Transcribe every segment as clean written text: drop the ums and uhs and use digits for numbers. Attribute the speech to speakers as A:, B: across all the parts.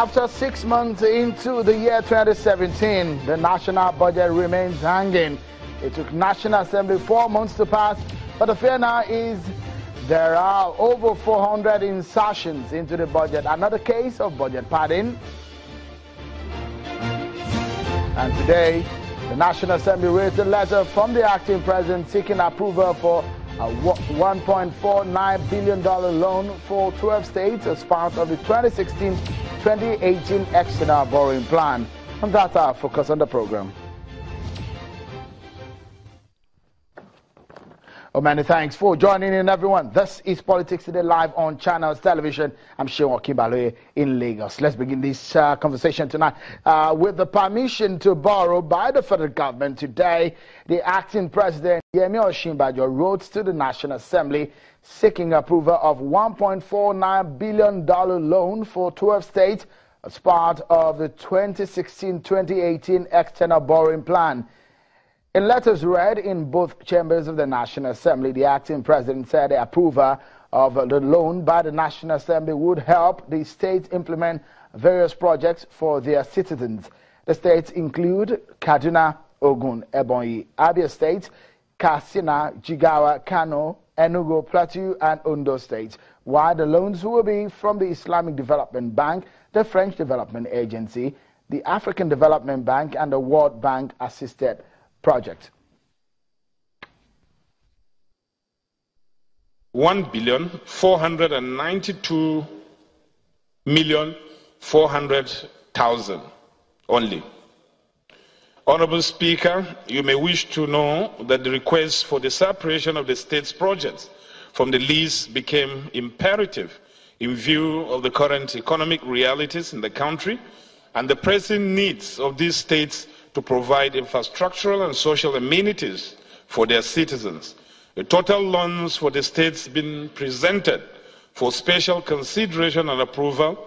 A: After 6 months into the year 2017, the national budget remains hanging. It took National Assembly 4 months to pass, but the fear now is there are over 400 insertions into the budget. Another case of budget padding. And today, the National Assembly raised a letter from the acting president seeking approval for a $1.49 billion loan for 12 states as part of the 2016-2018 external borrowing plan. And that's our focus on the program. Oh, many thanks for joining in, everyone. This is Politics Today live on Channels Television. I'm Shewa Kimbaloye in Lagos. Let's begin this conversation tonight with the permission to borrow by the federal government. Today, the acting president, Yemi Osinbajo, wrote to the National Assembly seeking approval of $1.49 billion loan for 12 states as part of the 2016-2018 external borrowing plan. In letters read in both chambers of the National Assembly, the acting president said the approval of the loan by the National Assembly would help the states implement various projects for their citizens. The states include Kaduna, Ogun, Ebonyi, Abia State, Katsina, Jigawa, Kano, Enugu, Plateau, and Ondo states, while the loans will be from the Islamic Development Bank, the French Development Agency, the African Development Bank, and the World Bank assisted project.
B: $1,492,400,000 only. Honorable Speaker, you may wish to know that the request for the separation of the state's projects from the list became imperative in view of the current economic realities in the country and the pressing needs of these states to provide infrastructural and social amenities for their citizens. The total loans for the states being presented for special consideration and approval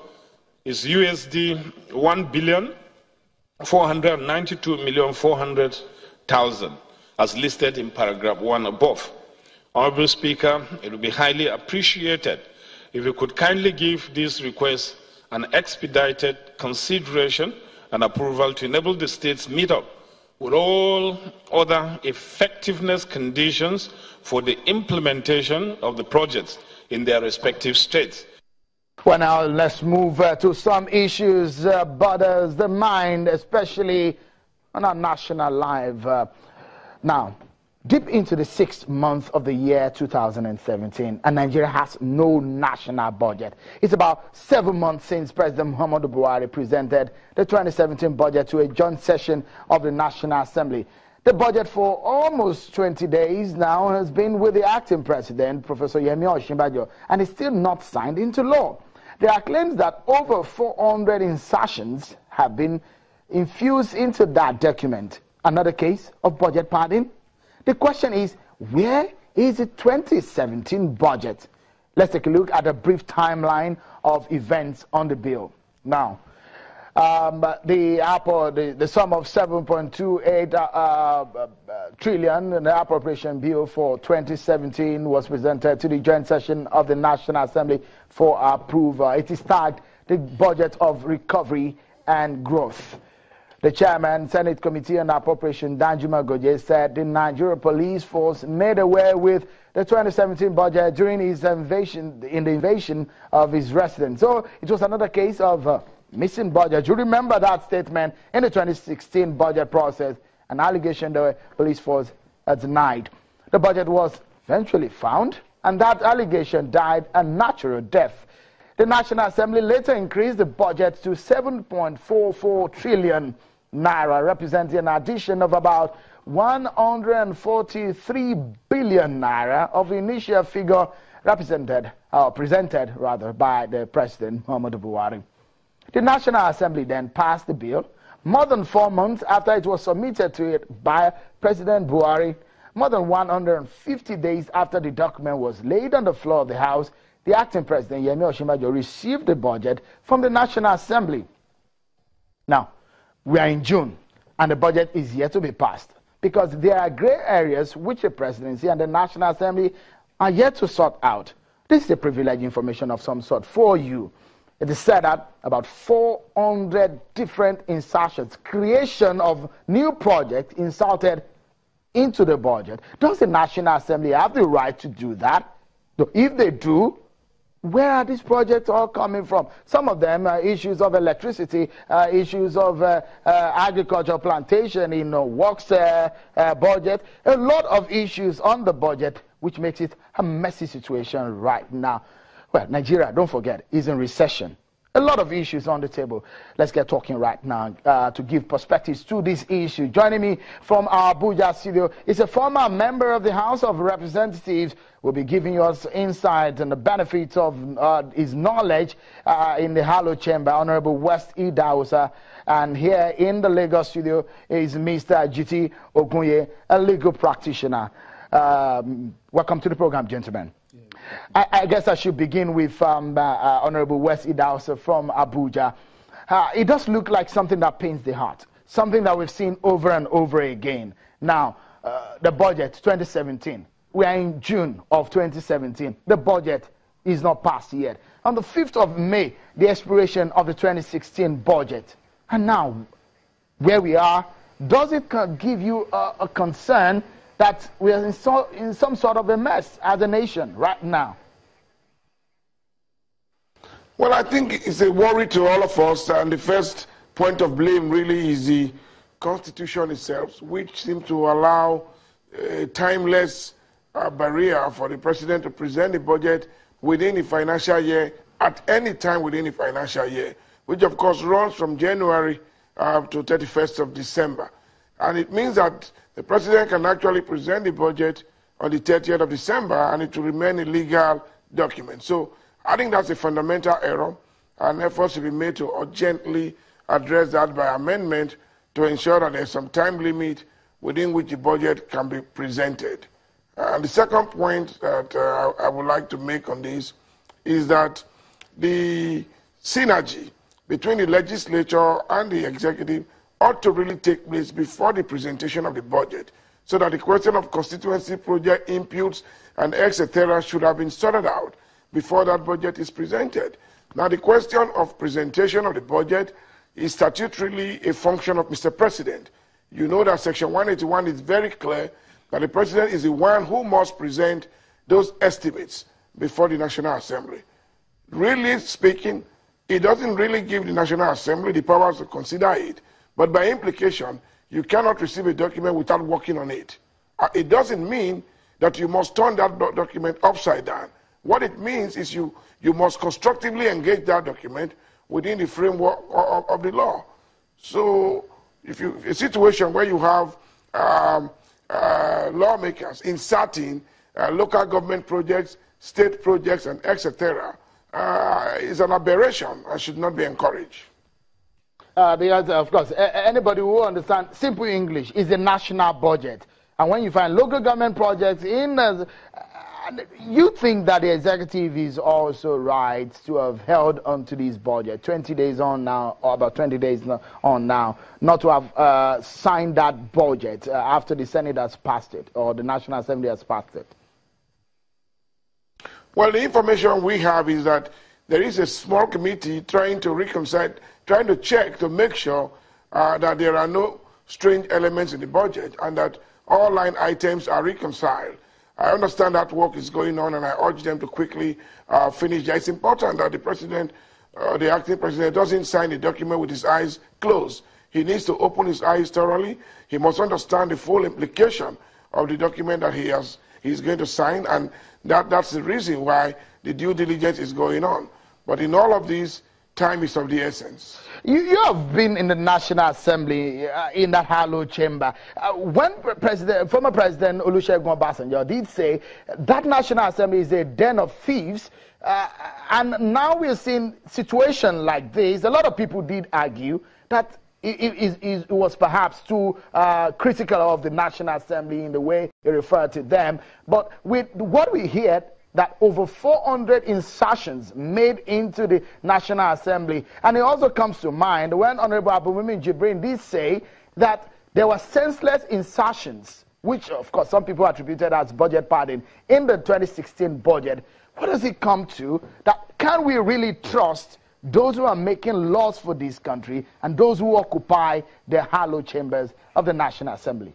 B: is USD $1,492,400,000 as listed in paragraph 1 above. Honorable Speaker, it would be highly appreciated if you could kindly give this request an expedited consideration and approval to enable the states meet up with all other effectiveness conditions for the implementation of the projects in their respective states.
A: Well, now let's move to some issues bothers the mind, especially on our national life. Now, deep into the 6th month of the year 2017, and Nigeria has no national budget. It's about 7 months since President Muhammadu Buhari presented the 2017 budget to a joint session of the National Assembly. The budget for almost 20 days now has been with the acting president, Professor Yemi Osinbajo, and is still not signed into law. There are claims that over 400 insertions have been infused into that document. Another case of budget padding? The question is, where is the 2017 budget? Let's take a look at a brief timeline of events on the bill. Now, the sum of 7.28 trillion in the appropriation bill for 2017 was presented to the joint session of the National Assembly for approval. It is tagged the Budget of Recovery and Growth. The chairman, Senate Committee on Appropriation, Danjuma Goje, said the Nigeria Police Force made away with the 2017 budget during his invasion of his residence. So it was another case of missing budget. You remember that statement in the 2016 budget process, an allegation the police force denied. The budget was eventually found, and that allegation died a natural death. The National Assembly later increased the budget to 7.44 trillion naira, representing an addition of about 143 billion naira of the initial figure presented by the President Muhammadu Buhari. The National Assembly then passed the bill more than 4 months after it was submitted to it by President Buhari. More than 150 days after the document was laid on the floor of the House, the acting president, Yemi Osinbajo, received the budget from the National Assembly. Now, we are in June, and the budget is yet to be passed because there are gray areas which the presidency and the National Assembly are yet to sort out. This is a privileged information of some sort for you. It is said that about 400 different insertions, creation of new projects inserted into the budget. Does the National Assembly have the right to do that? If they do, where are these projects all coming from? Some of them are issues of electricity, issues of agriculture, plantation, works budget, a lot of issues on the budget, which makes it a messy situation right now. Well, Nigeria, don't forget, is in recession. A lot of issues on the table. Let's get talking right now to give perspectives to this issue. Joining me from our Abuja studio is a former member of the House of Representatives. Will be giving us insight and the benefits of his knowledge in the Halo Chamber, Honorable West Idausa. And here in the Lagos studio is Mr. GT Ogunye, a legal practitioner. Welcome to the program, gentlemen. I guess I should begin with Honorable West Idausa from Abuja. It does look like something that pains the heart, something that we've seen over and over again. Now, the budget 2017, we are in June of 2017. The budget is not passed yet. On the 5th of May, the expiration of the 2016 budget. And now, where we are, does it give you a concern that we are in some sort of a mess as a nation right now?
C: Well, I think it's a worry to all of us, and the first point of blame really is the Constitution itself, which seems to allow a timeless barrier for the president to present the budget within the financial year, at any time within the financial year, which of course runs from January to 31st of December. And it means that the president can actually present the budget on the 30th of December and it will remain a legal document. So I think that's a fundamental error, and efforts should be made to urgently address that by amendment to ensure that there's some time limit within which the budget can be presented. And the second point that I would like to make on this is that the synergy between the legislature and the executive ought to really take place before the presentation of the budget, so that the question of constituency project inputs and etc. should have been sorted out before that budget is presented. Now, the question of presentation of the budget is statutorily a function of Mr. President. You know that Section 181 is very clear that the President is the one who must present those estimates before the National Assembly. Really speaking, it doesn't really give the National Assembly the powers to consider it. But by implication, you cannot receive a document without working on it. It doesn't mean that you must turn that document upside down. What it means is you must constructively engage that document within the framework of the law. So if a situation where you have lawmakers inserting local government projects, state projects, and etc., is an aberration and should not be encouraged.
A: Because, of course, anybody who understands simple English is the national budget. And when you find local government projects you think that the executive is also right to have held onto this budget 20 days on now, or about 20 days on now, not to have signed that budget after the Senate has passed it or the National Assembly has passed it?
C: Well, the information we have is that there is a small committee trying to reconcile, trying to check to make sure that there are no strange elements in the budget and that all line items are reconciled. I understand that work is going on, and I urge them to quickly finish that. It's important that the president, the acting president, doesn't sign the document with his eyes closed. He needs to open his eyes thoroughly. He must understand the full implication of the document that he's going to sign, and that's the reason why the due diligence is going on. But in all of this, time is of the essence.
A: You have been in the National Assembly in that Halo Chamber. When former President Olusegun Obasanjo did say that National Assembly is a den of thieves, and now we're seeing situation like this. A lot of people did argue that it was perhaps too critical of the National Assembly in the way he referred to them. But with what we hear, that over 400 insertions made into the National Assembly. And it also comes to mind when Honorable Abumimi Jibrin did say that there were senseless insertions, which of course some people attributed as budget padding in the 2016 budget. What does it come to? That can we really trust those who are making laws for this country, and those who occupy the hallowed chambers of the National Assembly?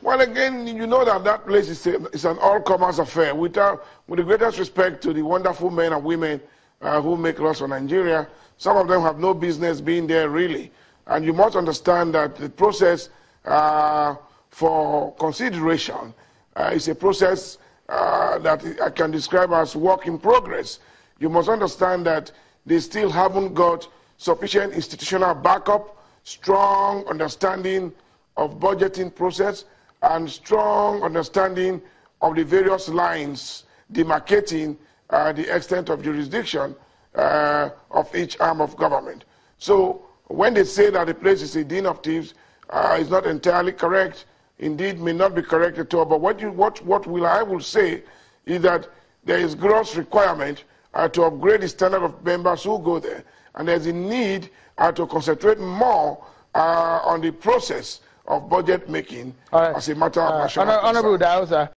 C: Well, again, you know that place is an all-comers affair. With the greatest respect to the wonderful men and women who make laws for Nigeria, some of them have no business being there, really. And you must understand that the process for consideration is a process that I can describe as work in progress. You must understand that they still haven't got sufficient institutional backup, strong understanding of budgeting process, and strong understanding of the various lines demarcating the extent of jurisdiction of each arm of government. So when they say that the place is a den of thieves, it's not entirely correct. Indeed, may not be correct at all. But I will say is that there is gross requirement to upgrade the standard of members who go there, and there's a need to concentrate more on the process of budget making as a matter of national concern.
A: Honorable Dausa,